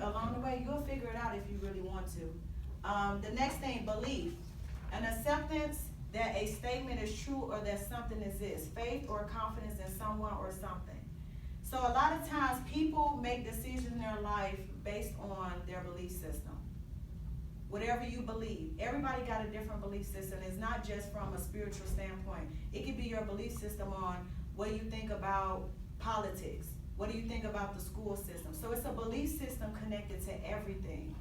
along the way, you'll figure it out if you really want to. The next thing, belief. An acceptance that a statement is true or that something exists. Faith or confidence in someone or something. So a lot of times people make decisions in their life based on their belief system. Whatever you believe. Everybody got a different belief system. It's not just from a spiritual standpoint. It could be your belief system on what you think about politics. What do you think about the school system? So it's a belief system connected to everything.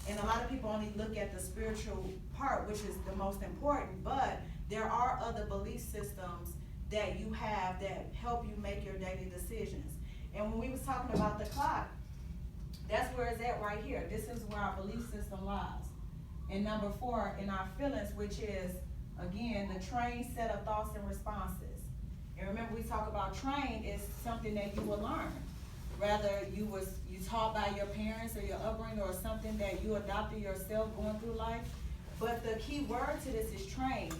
And a lot of people only look at the spiritual part, which is the most important, but there are other belief systems that you have that help you make your daily decisions. And when we was talking about the clock, that's where it's at right here. This is where our belief system lies. And number 4, in our feelings, which is, again, the trained set of thoughts and responses. And remember, we talk about trained is something that you will learn. Rather, you taught by your parents or your upbringing or something that you adopted yourself going through life. But the key word to this is trained,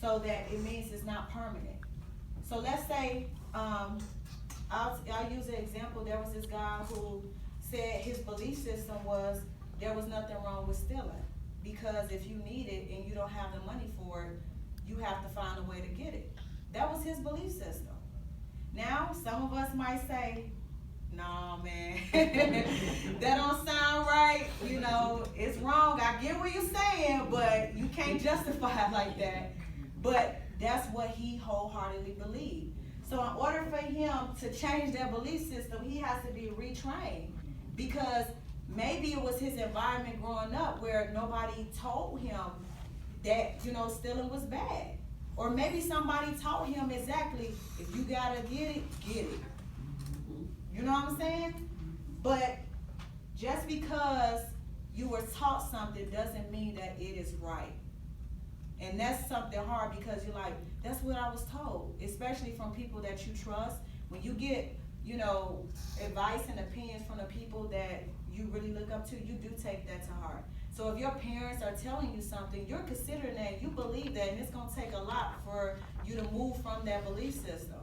so that it means it's not permanent. So let's say, I'll use an example. There was this guy who said his belief system was there was nothing wrong with stealing. Because if you need it and you don't have the money for it, you have to find a way to get it. That was his belief system. Now, some of us might say, nah, man, that don't sound right. You know, it's wrong. I get what you're saying, but you can't justify it like that. But that's what he wholeheartedly believed. So in order for him to change that belief system, he has to be retrained. Because maybe it was his environment growing up where nobody told him that, you know, stealing was bad. Or maybe somebody taught him exactly, if you gotta get it, get it. You know what I'm saying? But just because you were taught something doesn't mean that it is right. And that's something hard because you're like, that's what I was told. Especially from people that you trust. When you get, you know, advice and opinions from the people that you really look up to, you do take that to heart. So if your parents are telling you something, you're considering that, you believe that, and it's going to take a lot for you to move from that belief system.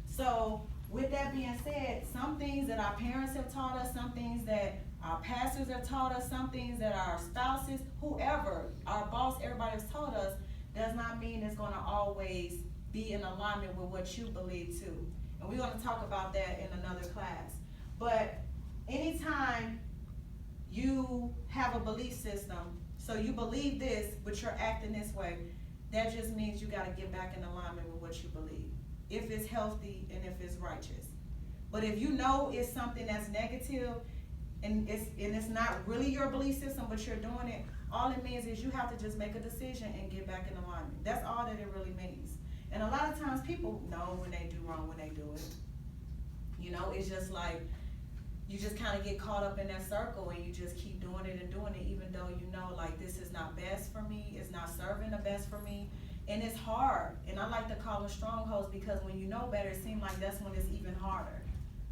So with that being said, some things that our parents have taught us, some things that our pastors have taught us, some things that our spouses, whoever, our boss, everybody has taught us, does not mean it's going to always be in alignment with what you believe too. And we're going to talk about that in another class. But anytime you have a belief system, so you believe this, but you're acting this way, that just means you got to get back in alignment with what you believe, if it's healthy and if it's righteous. But if you know it's something that's negative and it's not really your belief system, but you're doing it, all it means is you have to just make a decision and get back in alignment. That's all that it really means. And a lot of times people know when they do wrong when they do it. You know, it's just like, you just kind of get caught up in that circle and you just keep doing it, even though you know, like, this is not best for me, it's not serving the best for me, and it's hard. And I like to call them strongholds because when you know better, it seems like that's when it's even harder,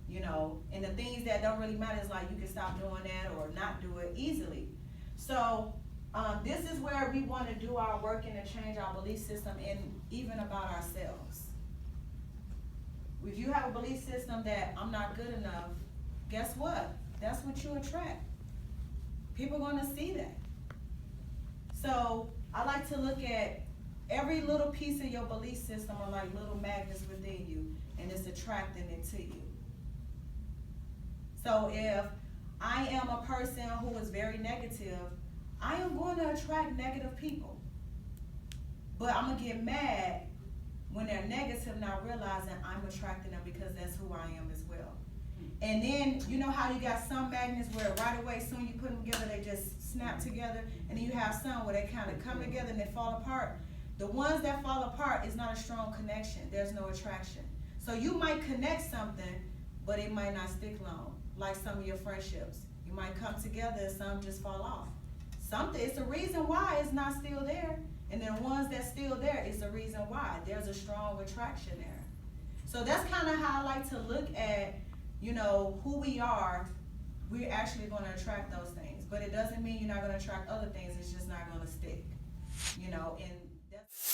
you know. And the things that don't really matter is like you can stop doing that or not do it easily. So this is where we want to do our work and to change our belief system and even about ourselves. If you have a belief system that I'm not good enough, guess what? That's what you attract. People are going to see that. So I like to look at every little piece of your belief system are like little magnets within you, and it's attracting it to you. So if I am a person who is very negative, I am going to attract negative people. But I'm going to get mad when they're negative, not realizing I'm attracting them because that's who I am as well. And then, you know how you got some magnets where right away, as soon as you put them together, they just snap together. And then you have some where they kind of come together and they fall apart. The ones that fall apart is not a strong connection. There's no attraction. So you might connect something, but it might not stick long, like some of your friendships. You might come together and some just fall off. It's a reason why it's not still there. And then ones that's still there is the reason why. There's a strong attraction there. So that's kind of how I like to look at, you know, who we are. We're actually going to attract those things. But it doesn't mean you're not going to attract other things. It's just not going to stick, you know, and that's